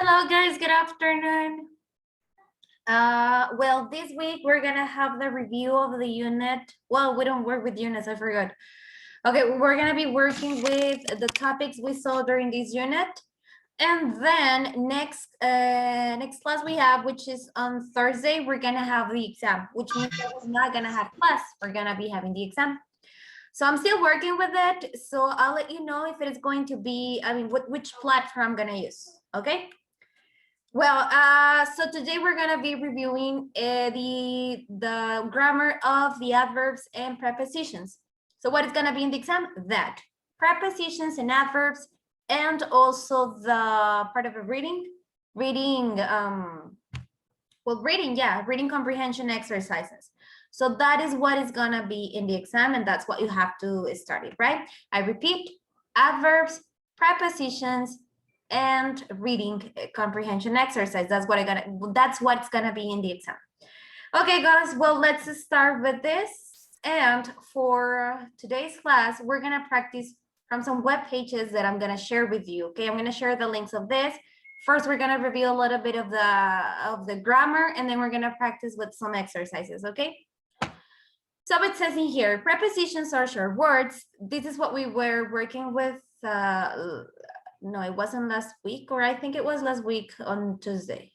Hello guys, good afternoon. Well, this week we're gonna have the review of the unit. Well, we don't work with units, I forgot. Okay, we're gonna be working with the topics we saw during this unit. And then next class we have, which is on Thursday, we're gonna have the exam, which means that we're not gonna have class, we're gonna be having the exam. So I'm still working with it, so I'll let you know if it is going to be, which platform I'm gonna use, okay? Well, so today we're gonna be reviewing the grammar of the adverbs and prepositions. So what is gonna be in the exam? That prepositions and adverbs, and also the part of a reading comprehension exercises. So that is what is gonna be in the exam, and that's what you have to study, right? I repeat, adverbs, prepositions, and reading comprehension exercise. That's what's gonna be in the exam. Okay, guys, well, let's start with this. And for today's class, we're gonna practice from some web pages that I'm gonna share with you. Okay, I'm gonna share the links of this. First, we're gonna review a little bit of the grammar, and then we're gonna practice with some exercises, okay? So it says in here, prepositions are short words. This is what we were working with. No, it wasn't last week, or I think it was last week on Tuesday.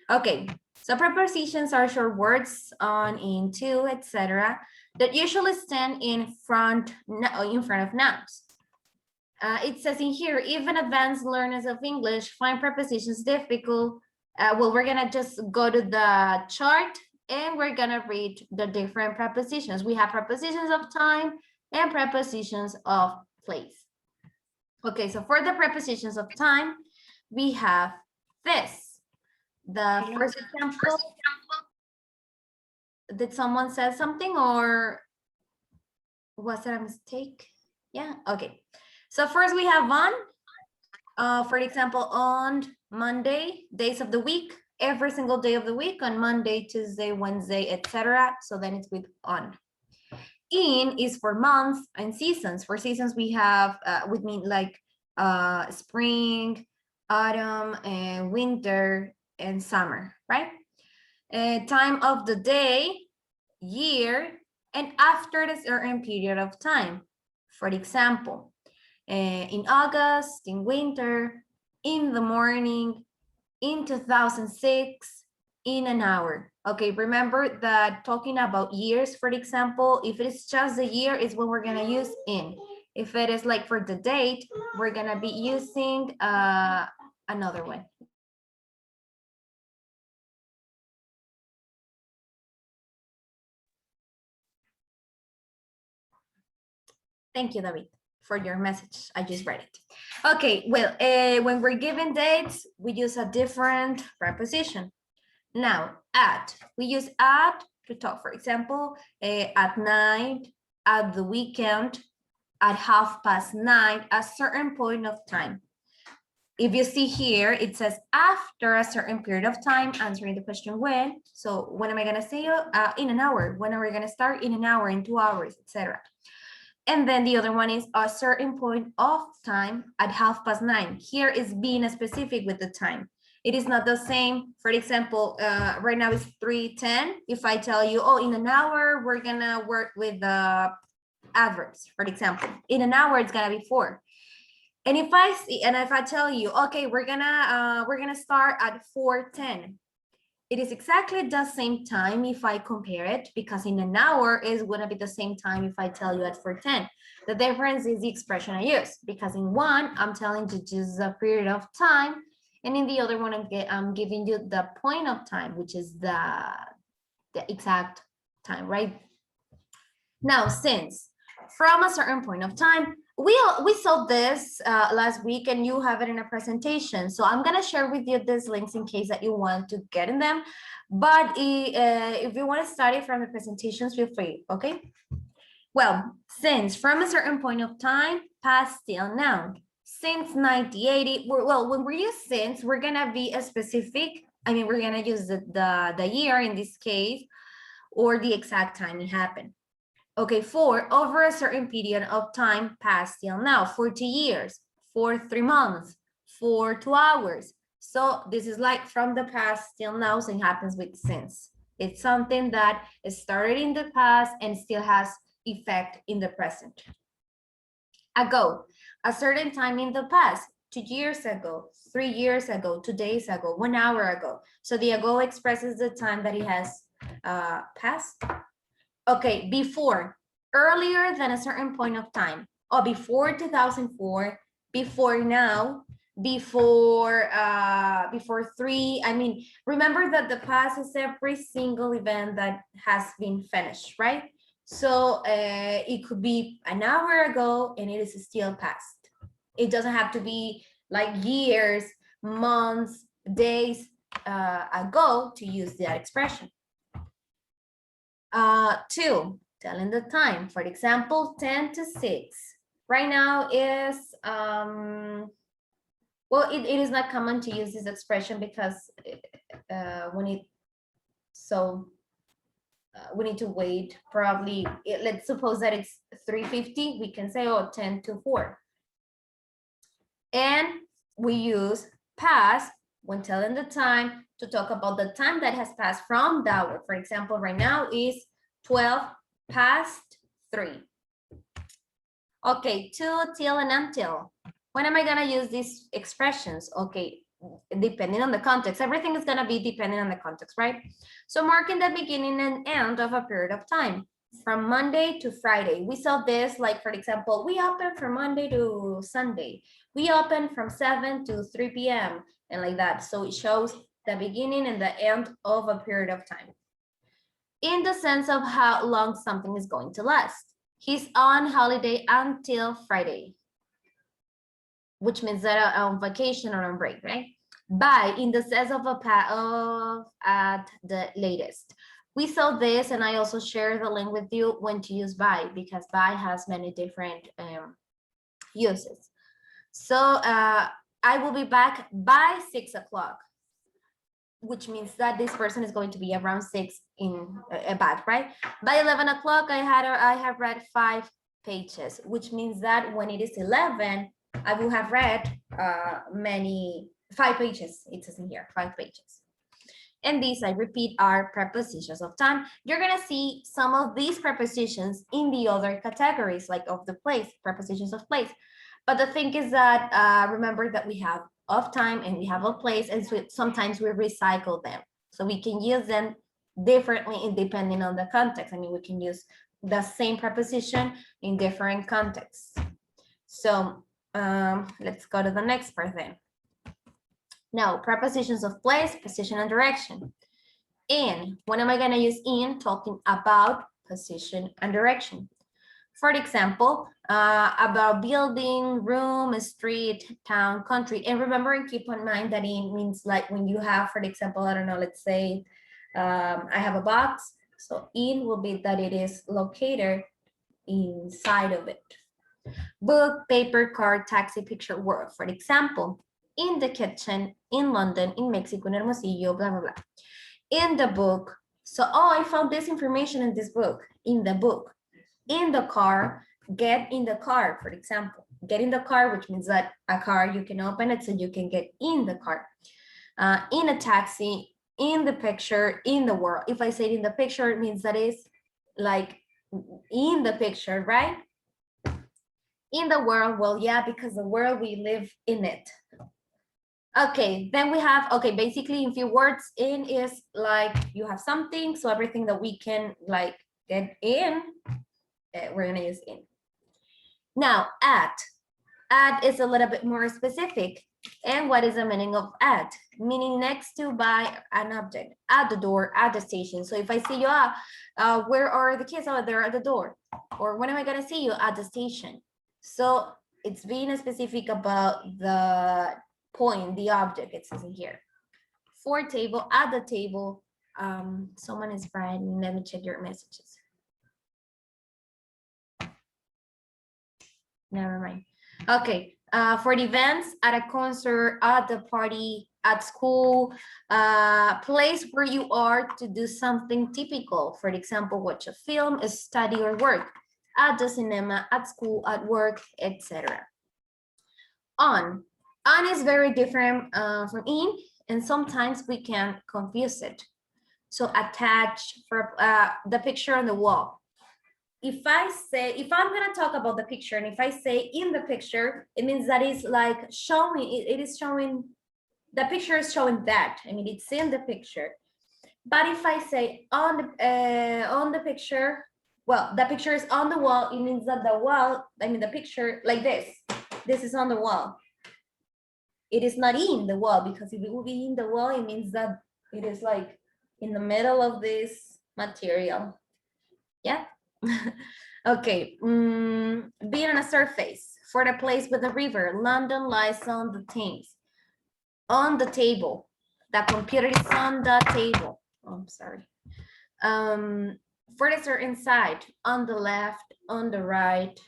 Okay, so prepositions are short words on, into, etc. that usually stand in front of nouns. It says in here, even advanced learners of English find prepositions difficult. Well, we're gonna just go to the chart and we're gonna read the different prepositions. We have prepositions of time and prepositions of place. Okay, so for the prepositions of time, we have this. The first example, did someone say something or was it a mistake? Yeah, okay. So first we have on, for example, on Monday, days of the week, every single day of the week, on Monday, Tuesday, Wednesday, etc. So then it's with on. In is for months and seasons. For seasons, we have, would mean like spring, autumn, and winter, and summer, right? Time of the day, year, and after a certain period of time. For example, in August, in winter, in the morning, in 2006, in an hour. Okay, remember that talking about years, for example, if it is just the year, is when we're gonna use in. If it is like for the date, we're gonna be using another one. Thank you, David, for your message. I just read it. Okay, well, when we're given dates, we use a different preposition. Now, at, we use at to talk, for example, at night, at the weekend, at 9:30, a certain point of time. If you see here, it says after a certain period of time, answering the question when. So when am I gonna say in an hour? When are we gonna start? In an hour, in 2 hours, etc. And then the other one is a certain point of time at 9:30. Here is being specific with the time. It is not the same. For example, right now it's 3:10. If I tell you, oh, in an hour, we're gonna work with the adverbs, for example. In an hour, it's gonna be 4. And if I tell you, okay, we're gonna start at 4:10. It is exactly the same time if I compare it, because in an hour is gonna be the same time if I tell you at 4:10. The difference is the expression I use, because in one, I'm telling you just a period of time, and in the other one, I'm giving you the point of time, which is the exact time, right? Now, since from a certain point of time, we saw this last week and you have it in a presentation. So I'm gonna share with you these links in case that you want to get in them. But if you want to study from the presentations, feel free, okay? Well, since from a certain point of time, past still noun. Since 1980, well, when we use since, we're gonna be a specific, we're gonna use the year in this case, or the exact time it happened. Okay, for over a certain period of time past till now, 40 years, for 3 months, for 2 hours, So this is like from the past till now, so it happens with since. It's something that started in the past and still has effect in the present. Ago, a certain time in the past, 2 years ago, 3 years ago, 2 days ago, 1 hour ago. So the ago expresses the time that it has passed. Okay, before, earlier than a certain point of time. Oh, before 2004, before now, before 3. I mean, remember that the past is every single event that has been finished, right? So it could be an hour ago and it is still past. It doesn't have to be like years, months, days ago to use that expression. 2, telling the time. For example, 10 to 6. Right now is, well, it is not common to use this expression because we need to wait probably, let's suppose that it's 3:50, we can say, oh, 10 to 4. And we use past when telling the time to talk about the time that has passed from the hour. For example, right now is 12 past 3. Okay, to, till, and until. When am I gonna use these expressions? Okay, depending on the context. Everything is gonna be depending on the context, right? So marking the beginning and end of a period of time. From Monday to Friday. We saw this, like, for example, we open from Monday to Sunday. We open from 7 to 3 p.m. and like that. So it shows the beginning and the end of a period of time. In the sense of how long something is going to last. He's on holiday until Friday, which means that on vacation or on break, right? By, in the sense of at the latest. We saw this, and I also share the link with you when to use by, because by has many different uses. So I will be back by 6 o'clock, which means that this person is going to be around 6 in back, right? By 11 o'clock, I have read 5 pages, which means that when it is 11, I will have read 5 pages. It says in here, 5 pages. And these, I repeat, are prepositions of time. You're gonna see some of these prepositions in the other categories, like of the place, prepositions of place. But the thing is that remember that we have of time and we have of place, and so sometimes we recycle them. So we can use them differently depending on the context. I mean, we can use the same preposition in different contexts. So let's go to the next part then. Now, prepositions of place, position, and direction. In, when am I going to use in? Talking about position and direction. For example, about building, room, street, town, country. And remember and keep in mind that in means like when you have, for example, I don't know, let's say I have a box. So in will be that it is located inside of it. Book, paper, card, taxi, picture, word. For example, in the kitchen, in London, in Mexico, in Hermosillo, blah, blah, blah. In the book. So, oh, I found this information in this book, in the book. In the car, get in the car, for example. Get in the car, which means that a car, you can open it so you can get in the car. In a taxi, in the picture, in the world. If I say it in the picture, it means that it's like in the picture, right? In the world, well, yeah, because the world, we live in it. Okay, then we have, okay, basically in few words, in is like you have something, so everything that we can like get in, we're gonna use in. Now, at is a little bit more specific. And what is the meaning of at? Meaning next to, by an object, at the door, at the station. So if I see you, where are the kids? Oh, they're at the door. Or when am I gonna see you? At the station. So it's being specific about the point, the object, it says in here. For table, at the table. Someone is writing, let me check your messages. Never mind. Okay, for the events, at a concert, at the party, at school, place where you are to do something typical. For example, watch a film, study, or work. At the cinema, at school, at work, etc. On, On is very different from in, and sometimes we can confuse it. So attach for the picture on the wall. If I'm gonna talk about the picture, and if I say in the picture, it means that it's like showing, it is showing, the picture is showing that. I mean, it's in the picture. But if I say on the picture, well, the picture is on the wall, it means that the wall, I mean the picture, like this is on the wall. It is not in the wall, because if it would be in the wall, it means that it is like in the middle of this material. Yeah. Okay. Being on a surface. For the place with the river, London lies on the Thames. On the table. The computer is on the table. Oh, I'm sorry. For the certain side, on the left, on the right.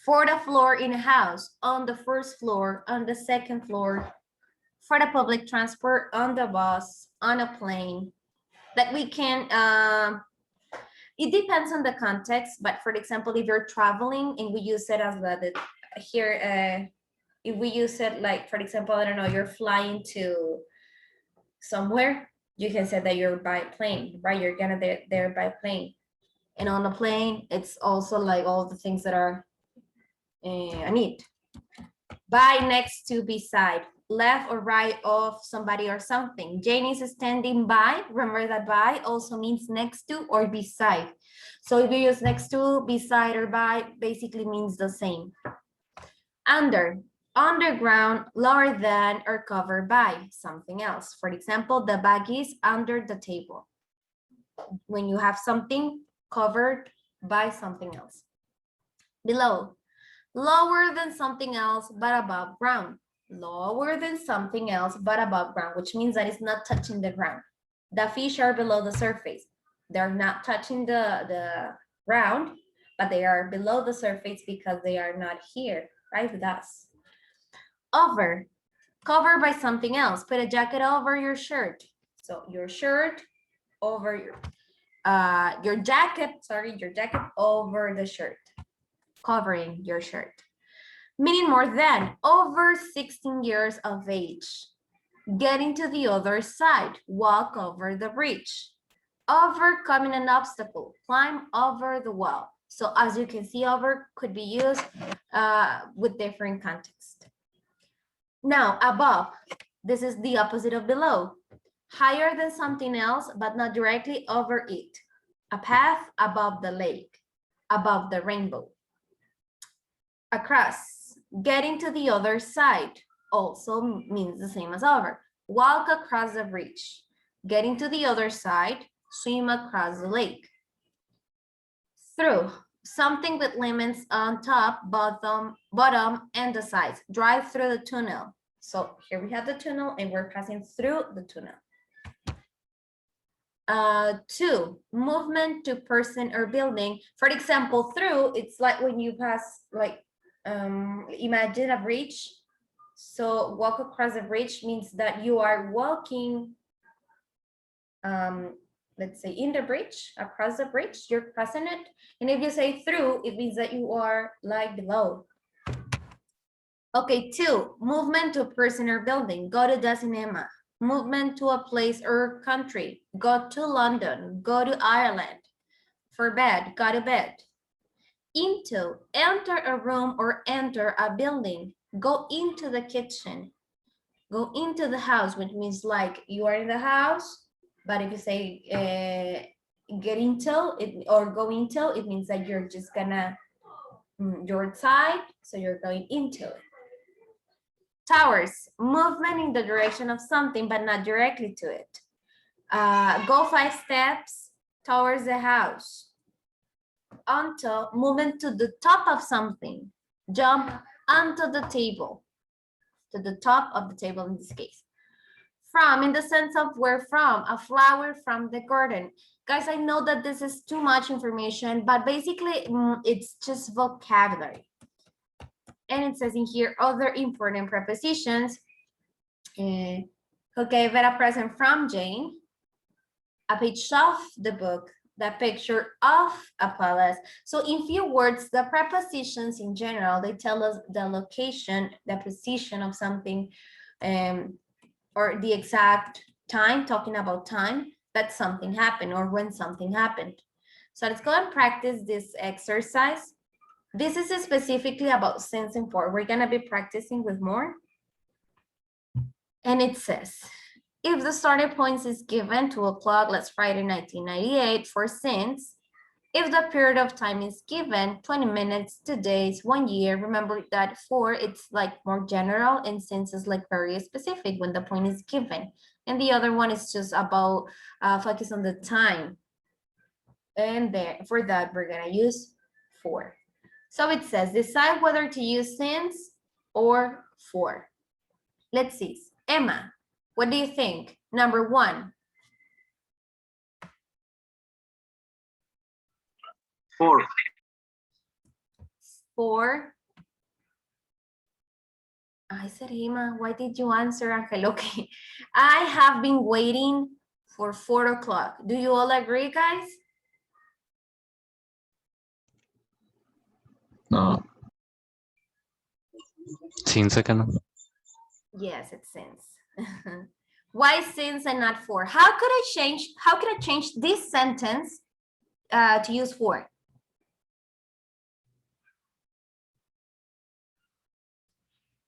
For the floor in a house, on the first floor, on the second floor. For the public transport, on the bus, on a plane. That we can, it depends on the context, but for example, if you're traveling and we use it as the here, if we use it like, for example, I don't know, you're flying to somewhere, you can say that you're by plane, right? You're gonna there by plane. And on the plane, it's also like all the things that are I need. By, next to, beside, left or right of somebody or something. Jane is standing by. Remember that by also means next to or beside. So if you use next to, beside, or by, basically means the same. Under, underground, lower than, or covered by something else. For example, the bag is under the table. When you have something covered by something else. Below, lower than something else but above ground. Lower than something else but above ground, which means that it's not touching the ground. The fish are below the surface. They're not touching the ground, but they are below the surface because they are not here, right, with us. Over, covered by something else. Put a jacket over your shirt. So your shirt over your jacket over the shirt. Covering your shirt. Meaning more than, over 16 years of age. Getting to the other side, walk over the bridge. Overcoming an obstacle, climb over the wall. So as you can see, over could be used with different context. Now, above, this is the opposite of below. Higher than something else, but not directly over it. A path above the lake, above the rainbow. Across, getting to the other side, also means the same as over. Walk across the bridge. Getting to the other side, swim across the lake. Through, something with lemons on top, bottom, and the sides. Drive through the tunnel. So here we have the tunnel and we're passing through the tunnel. 2, movement to person or building. For example, through, it's like when you pass, like, imagine a bridge. So walk across the bridge means that you are walking, let's say in the bridge, across the bridge, you're crossing it. And if you say through, it means that you are like below. Okay, 2, movement to a person or building. Go to the cinema. Movement to a place or country. Go to London. Go to Ireland. For bed, go to bed. Into, enter a room or enter a building. Go into the kitchen. Go into the house, which means like you are in the house, but if you say get into it or go into, it means that you're just gonna, you're outside, so you're going into it. Towers, movement in the direction of something, but not directly to it. Go 5 steps towards the house. Onto, movement to the top of something. Jump onto the table, to the top of the table in this case. From, in the sense of where from, a flower from the garden. Guys, I know that this is too much information, but basically it's just vocabulary. And it says in here, other important prepositions. Okay, Vera present from Jane. A page of the book, the picture of a palace. So in few words, the prepositions in general, they tell us the location, the position of something, or the exact time, talking about time that something happened or when something happened. So let's go and practice this exercise. This is specifically about since and for. We're gonna be practicing with more. And it says, if the starting points is given 2 o'clock, let's write in 1998 for since. If the period of time is given 20 minutes, 2 days, 1 year, remember that for it's like more general and since is like very specific when the point is given. And the other one is just about focus on the time. And there, for that, we're gonna use for. So it says, decide whether to use since or for. Let's see. Emma, what do you think? Number 1. For. For. I said, Emma, why did you answer, Angel? Okay. I have been waiting for 4 o'clock. Do you all agree, guys? No. Since second. Yes, it's since. Why since and not for? How could I change this sentence to use for?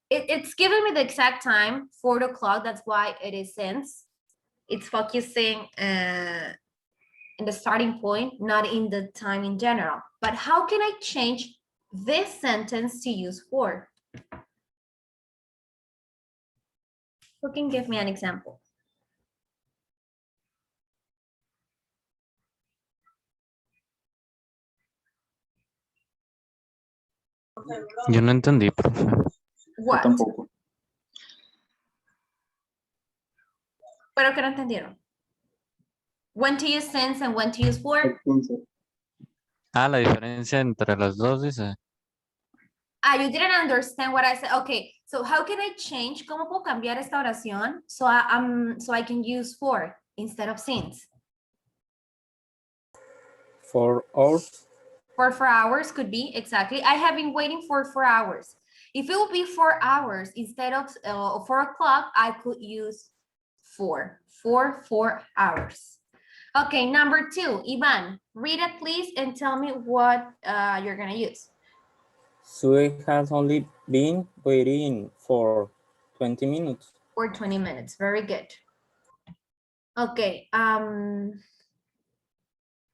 It's giving me the exact time, 4 o'clock. That's why it is since. It's focusing in the starting point, not in the time in general. But how can I change this sentence to use for? Who can give me an example? Yo no entendí, profe. What? Tampoco. Pero que no entendieron. When to use since and when to use for? Ah, la diferencia entre las dos, dice. Ah, you didn't understand what I said. Okay, so how can I change? ¿Cómo puedo cambiar esta oración so I can use for instead of since? 4 hours. For 4 hours could be, exactly. I have been waiting for 4 hours. If it would be 4 hours instead of 4 o'clock, I could use for 4 hours. Okay, number 2, Ivan, read it please and tell me what you're gonna use. Sue has only been waiting for 20 minutes. For 20 minutes, very good. Okay,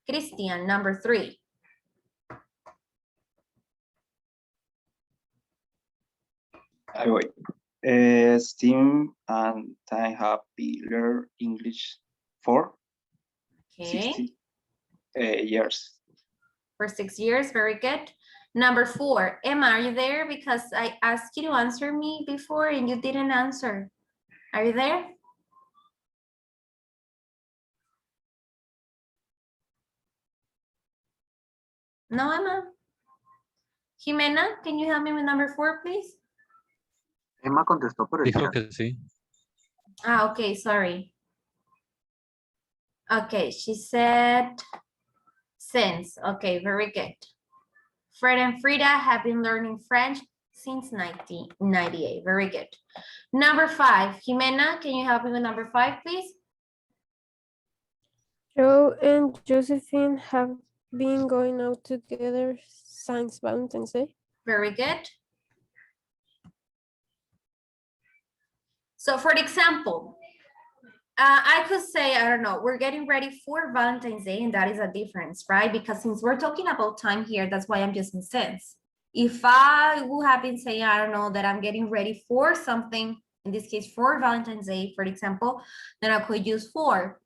Christian, number 3. Ahí voy. Steam and I have been learning English for Okay. 60 years. For 6 years, very good. Number 4, Emma, are you there? Because I asked you to answer me before and you didn't answer. Are you there? No, Emma? Jimena, can you help me with number 4, please? Emma contestó por el Dijo chat. que sí. Ah, okay, sorry. Okay, she said since. Okay, very good. Fred and Frida have been learning French since 1998. Very good. Number 5, Jimena, can you help me with number 5, please? Joe and Josephine have been going out together since Valentine's Day. Very good. So for example, I could say, I don't know, we're getting ready for Valentine's Day, and that is a difference, right? Because since we're talking about time here, that's why I'm using since. If I would have been saying, I don't know, that I'm getting ready for something, in this case, for Valentine's Day, for example, then I could use for.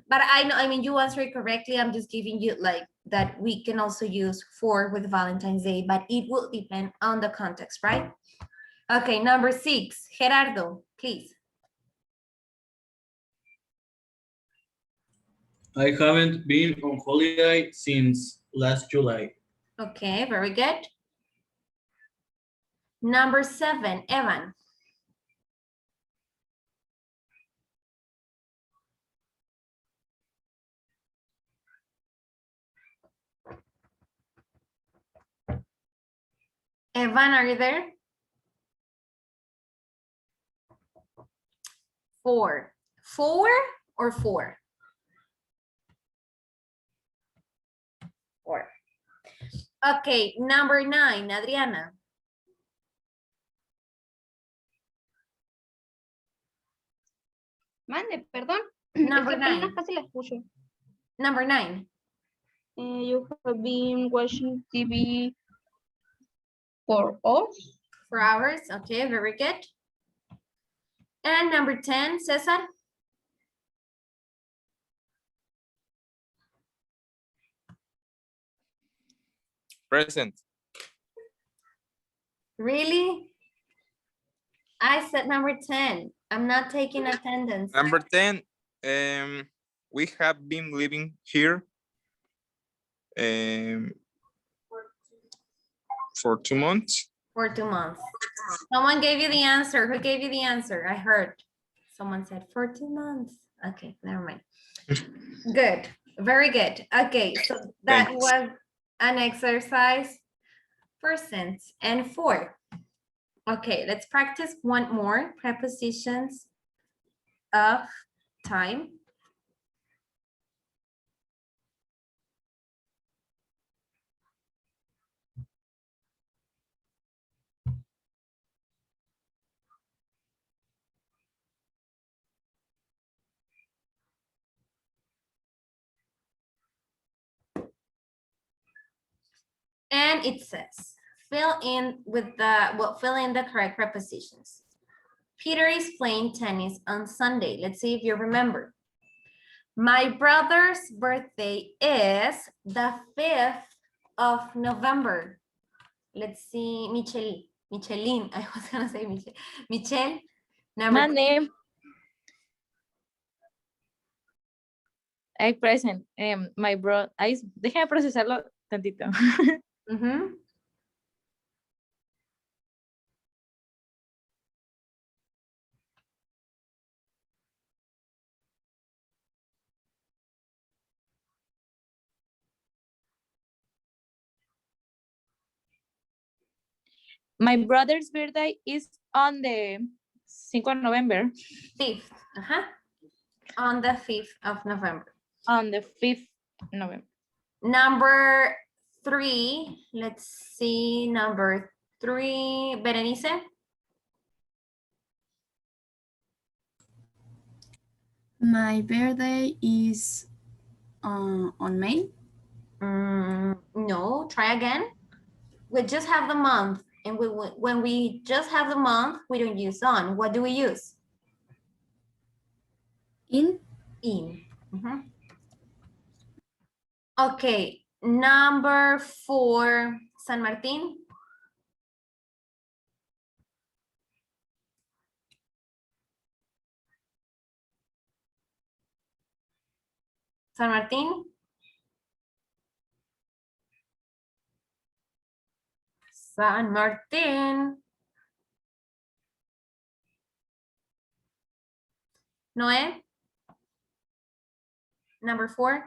But I know, I mean, you answered it correctly. I'm just giving you like that we can also use for with Valentine's Day, but it will depend on the context, right? Okay, number 6, Gerardo, please. I haven't been on holiday since last July. Okay, very good. Number 7, Evan. Evan, are you there? 4. 4 or 4? 4. Okay, number 9, Adriana. Mande, perdón. Number Es que apenas 9. casi la escucho. Number 9. You have been watching TV for hours. 4 hours. Okay, very good. And number 10, Cesar. Present. Really? I said number 10. I'm not taking attendance. Number 10. We have been living here for 2 months. For 2 months. Someone gave you the answer. Who gave you the answer? I heard. Someone said for 2 months. Okay, never mind. Good. Very good. Okay, so that Thanks. was an exercise for since and for. Okay, let's practice one more. Prepositions of time. And it says, fill in the correct prepositions. Peter is playing tennis on Sunday. Let's see if you remember. My brother's birthday is the 5th of November. Let's see, Micheline, I was gonna say Michelle, number Mande. I present. My bro. Déjame procesarlo tantito. Mhm. My brother's birthday is on the 5 of November. 5th, on the 5th of November. On the 5th November. Number 3, let's see, number 3, Berenice. My birthday is on May. No, try again. We just have the month, and when we just have the month, we don't use on. What do we use? In. Mhm. Okay, number 4, San Martin. San Martin. San Martin. Noé. Number 4.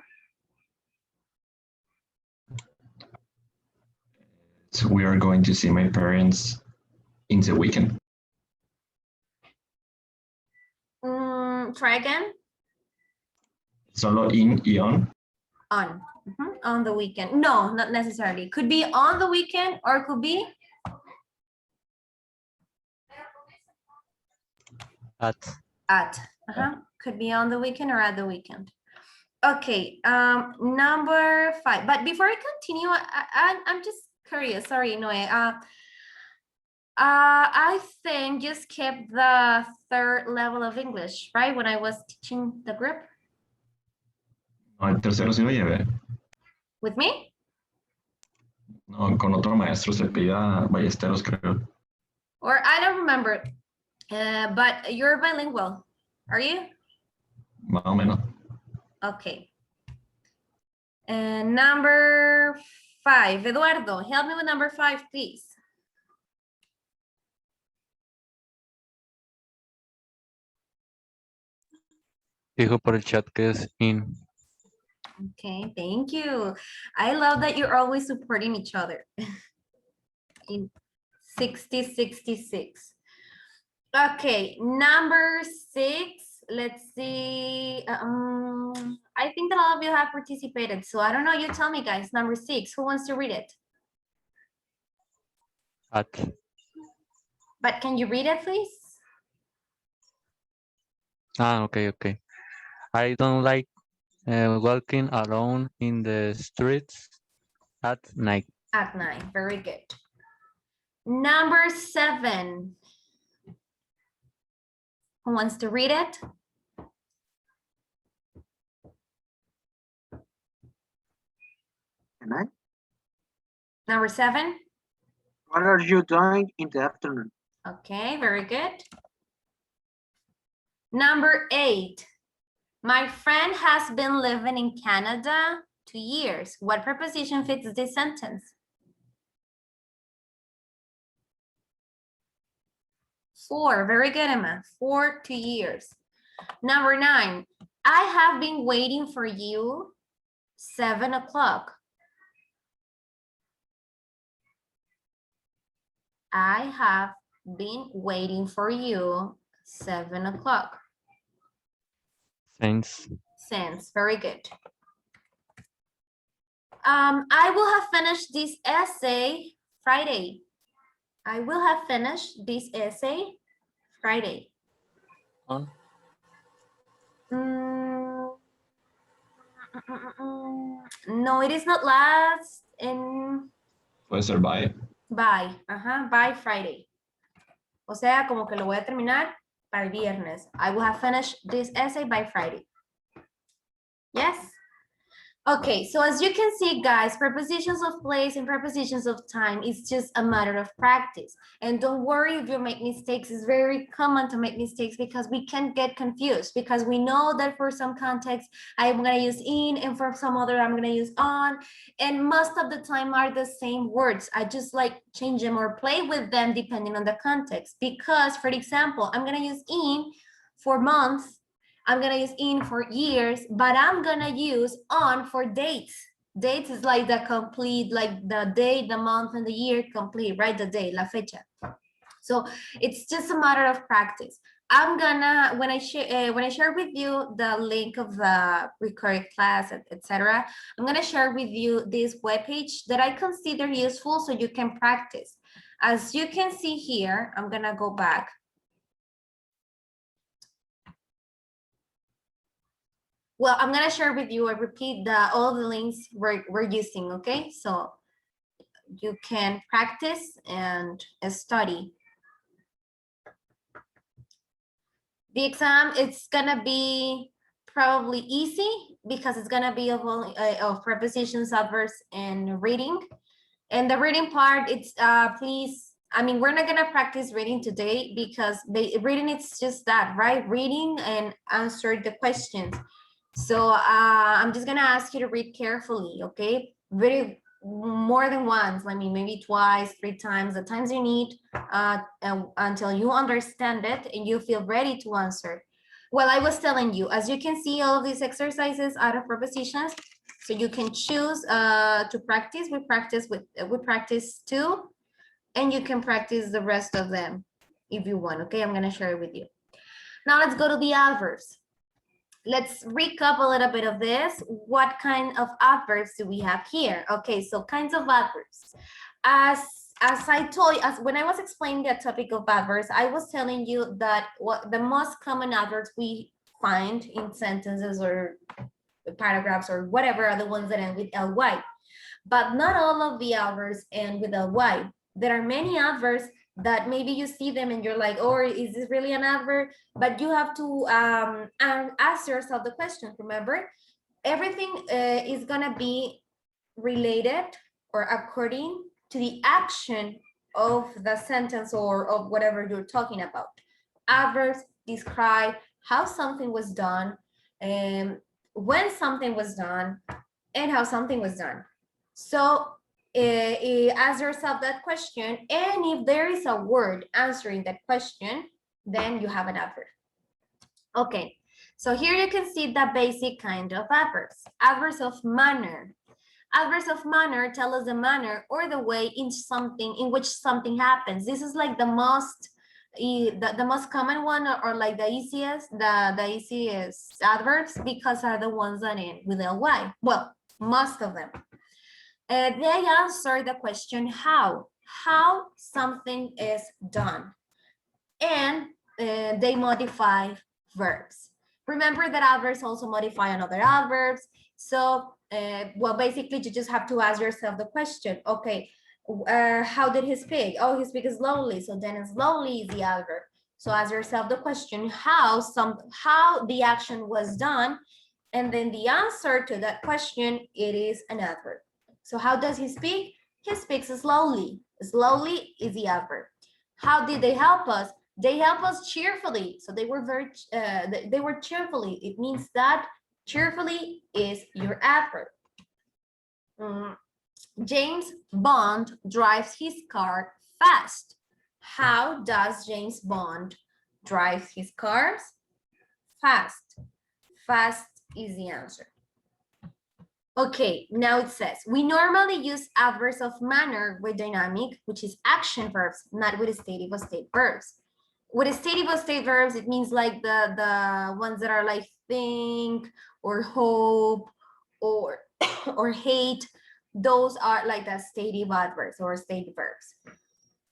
So we are going to see my parents in the weekend. Try again. Solo in y on. On. On the weekend. No, not necessarily. Could be on the weekend or could be At. Could be on the weekend or at the weekend. Okay, number 5. But before I continue, I'm just curious. Sorry, Noé. I think you skipped the 3rd level of English, right? When I was teaching the group. No, el tercero sí lo llevé. With me? No, con otro maestro se pida Ballesteros, creo. Or I don't remember. But you're bilingual, are you? Más o menos. Okay. And number 5, Eduardo, help me with number 5, please. Dijo por el chat que es in. Okay, thank you. I love that you're always supporting each other. 60, 66. Okay, number 6. Let's see. I think that all of you have participated. So I don't know. You tell me, guys. Number 6. Who wants to read it? At. But can you read it, please? Okay. I don't like walking alone in the streets at night. At night. Very good. Number 7. Who wants to read it? Can I? Number 7. What are you doing in the afternoon? Okay, very good. Number 8. My friend has been living in Canada 2 years. What preposition fits this sentence? 4. Very good, Emma. 4, 2 years. Number 9. I have been waiting for you 7 o'clock. I have been waiting for you 7 o'clock. Since. Since. Very good. I will have finished this essay Friday. I will have finished this essay Friday. On. No, it is not last in Puede ser by. by. By Friday. O sea, como que lo voy a terminar para el viernes. I will have finished this essay by Friday. Yes? Okay, so as you can see, guys, prepositions of place and prepositions of time is just a matter of practice. And don't worry if you make mistakes. It's very common to make mistakes because we can get confused because we know that for some context, I'm going to use in and for some other, I'm going to use on. And most of the time are the same words. I just like change them or play with them depending on the context. Because, for example, I'm going to use in for months. I'm gonna use in for years, but I'm gonna use on for dates. Dates is like the complete, like the day, the month, and the year complete, right? The day, la fecha. So it's just a matter of practice. I'm gonna, when I share with you the link of the recorded class, etc., I'm gonna share with you this webpage that I consider useful so you can practice. As you can see here, I'm gonna go back. Well, I'm gonna share with you, I repeat all the links we're using, okay? So you can practice and study. The exam, it's gonna be probably easy because it's gonna be of prepositions, adverbs, and reading. And the reading part, it's we're not gonna practice reading today because reading, it's just that, right? Reading and answer the questions. So I'm just gonna ask you to read carefully, okay? More than once, maybe twice, 3 times, the times you need until you understand it and you feel ready to answer. Well, I was telling you, as you can see, all of these exercises are of prepositions, so you can choose to practice. We practice 2, and you can practice the rest of them if you want, okay? I'm gonna share it with you. Now let's go to the adverbs. Let's recap a little bit of this. What kind of adverbs do we have here? Okay, so kinds of adverbs. As I told you, when I was explaining the topic of adverbs, I was telling you that what the most common adverbs we find in sentences or paragraphs or whatever are the ones that end with ly. But not all of the adverbs end with ly. There are many adverbs that maybe you see them and you're like, oh, is this really an adverb? But you have to ask yourself the question. Remember, everything is gonna be related or according to the action of the sentence or of whatever you're talking about. Adverbs describe how something was done, when something was done, and how something was done. So ask yourself that question, and if there is a word answering that question, then you have an adverb. Okay, so here you can see the basic kind of adverbs. Adverbs of manner. Adverbs of manner tell us the manner or the way in which something happens. This is like the most common one, or like the easiest adverbs, because are the ones that end with ly. Well, most of them. They answer the question how something is done, and they modify verbs. Remember that adverbs also modify another adverbs. So, well, basically, you just have to ask yourself the question, okay, how did he speak? Oh, he speaks slowly. So then slowly is the adverb. So ask yourself the question, how the action was done, and then the answer to that question, it is an adverb. So how does he speak? He speaks slowly. Slowly is the adverb. How did they help us? They help us cheerfully. So they were they were cheerfully. It means that cheerfully is your adverb. James Bond drives his car fast. How does James Bond drive his cars? Fast. Fast is the answer. Okay, now it says, we normally use adverbs of manner with dynamic, which is action verbs, not with stative or state verbs. With stative or state verbs, it means like the ones that are like think or hope or hate. Those are like the stative adverbs or state verbs.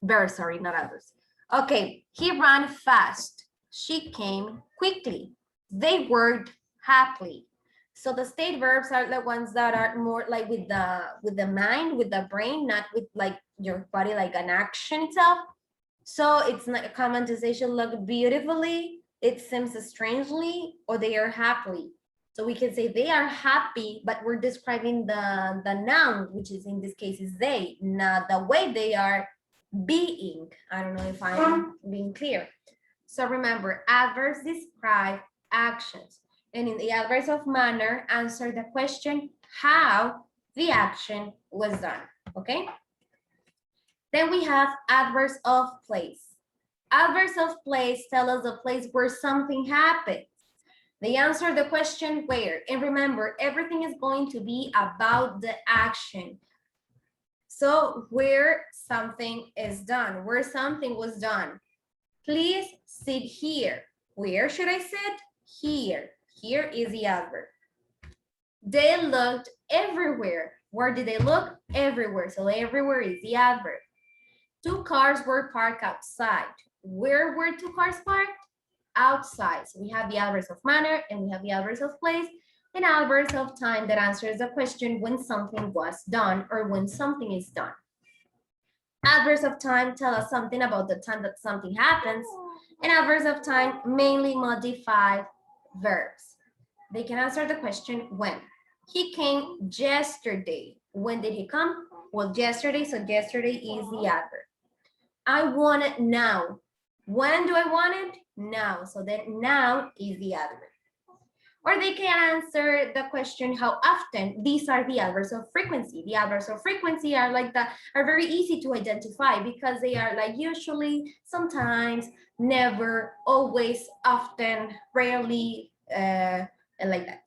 Verbs, sorry, not adverbs. Okay, he ran fast. She came quickly. They worked happily. So the state verbs are the ones that are more like with the mind, with the brain, not with like your body, like an action itself. So it's not a common to say she looked beautifully, it seems strangely, or they are happily. So we can say they are happy, but we're describing the noun, which is in this case is they, not the way they are being. I don't know if I'm being clear. So remember, adverbs describe actions. And in the adverbs of manner, answer the question how the action was done, okay? Then we have adverbs of place. Adverbs of place tell us the place where something happens. They answer the question where. And remember, everything is going to be about the action. So where something is done, where something was done. Please sit here. Where should I sit? Here. Here is the adverb. They looked everywhere. Where did they look? Everywhere. So everywhere is the adverb. Two cars were parked outside. Where were two cars parked? Outside. So we have the adverbs of manner and we have the adverbs of place and adverbs of time that answers the question when something was done or when something is done. Adverbs of time tell us something about the time that something happens, and adverbs of time mainly modify verbs. They can answer the question when. He came yesterday. When did he come? Well, yesterday, so yesterday is the adverb. I want it now. When do I want it? Now. So then now is the adverb. Or they can answer the question how often. These are the adverbs of frequency. The adverbs of frequency are like that, are very easy to identify because they are like usually, sometimes, never, always, often, rarely, and like that.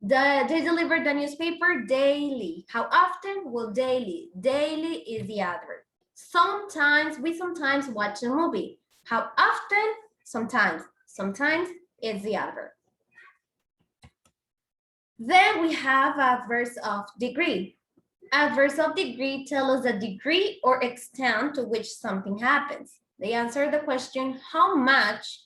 They deliver the newspaper daily. How often? Well, daily. Daily is the adverb. Sometimes, we sometimes watch a movie. How often? Sometimes. Sometimes it's the adverb. Then we have adverbs of degree. Adverbs of degree tell us the degree or extent to which something happens. They answer the question how much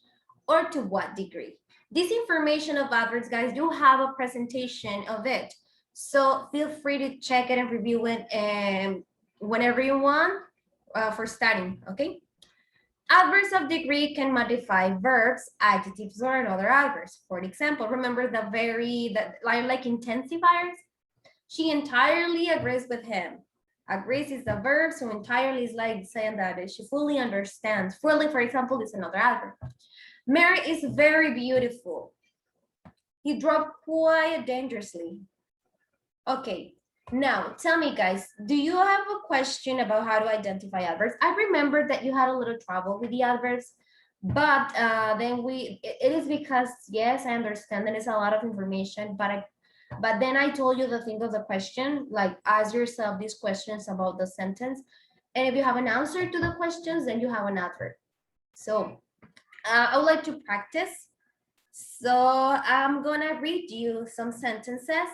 or to what degree. This information of adverbs, guys, you have a presentation of it. So feel free to check it and review it whenever you want for studying, okay? Adverbs of degree can modify verbs, adjectives, or other adverbs. For example, remember that line like intensifiers? She entirely agrees with him. Agrees is the verb, so entirely is like saying that she fully understands. Fully, for example, is another adverb. Mary is very beautiful. He drove quite dangerously. Okay, now tell me, guys, do you have a question about how to identify adverbs? I remember that you had a little trouble with the adverbs, but then it is because, yes, I understand that it's a lot of information, but But then I told you the thing of the question, like ask yourself these questions about the sentence. And if you have an answer to the questions, then you have an adverb. So I would like to practice. So I'm gonna read you some sentences.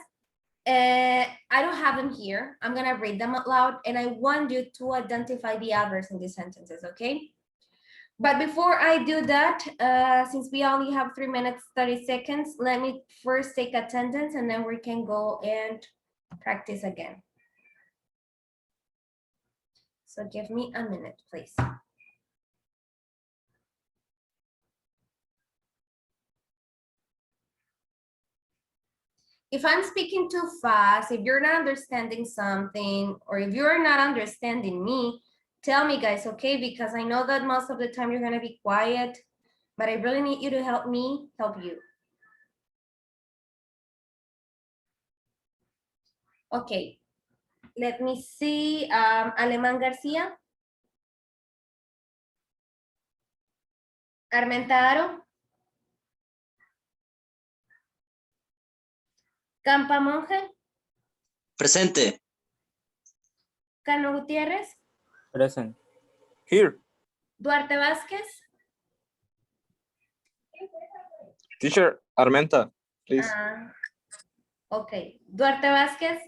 I don't have them here. I'm gonna read them out loud and I want you to identify the adverbs in these sentences, okay? But before I do that, since we only have 3 minutes, 30 seconds, let me first take attendance and then we can go and practice again. So give me a minute, please. If I'm speaking too fast, if you're not understanding something, or if you're not understanding me, tell me, guys, okay? Because I know that most of the time you're gonna be quiet, but I really need you to help me help you. Okay, let me see, Alemán García. Armenta Aro. Campa Monge. Presente. Cano Gutiérrez. Present. Here. Duarte Vázquez. Teacher, Armenta, please. Ok, Duarte Vázquez.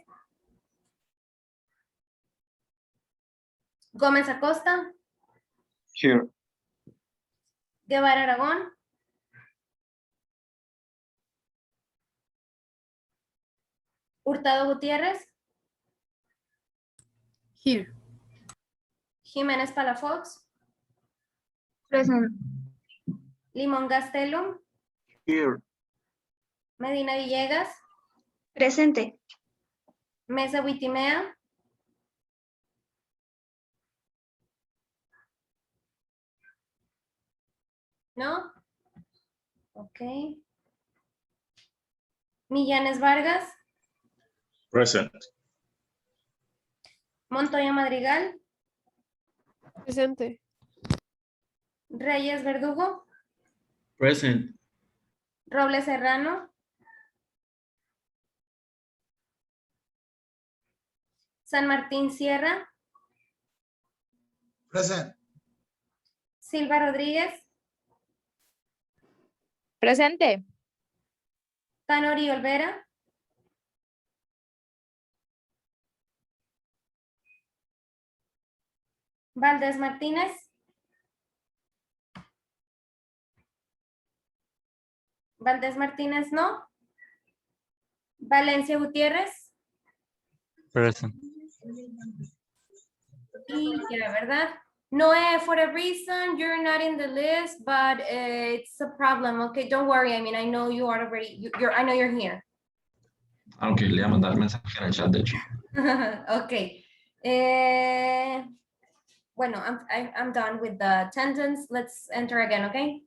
Gómez Acosta. Here. Guevara Aragón. Hurtado Gutiérrez. Here. Jiménez Palafox. Present. Limón Gastelum. Here. Medina Villegas. Presente. Mesa Huitimea. ¿No? Ok. Millanes Vargas. Present. Montoya Madrigal. Presente. Reyes Verdugo. Present. Robles Serrano. San Martín Sierra. Present. Silva Rodríguez. Presente. Tanori Olvera. Valdés Martínez. Valdés Martínez, no. Valencia Gutiérrez. Present. Y ya, ¿verdad? Noé, for a reason, you're not in the list, but it's a problem, okay? Don't worry, I mean, I know you are already, I know you're here. Aunque le voy a mandar mensaje en el chat, de hecho. Okay. Bueno, I'm done with the attendance. Let's enter again, okay?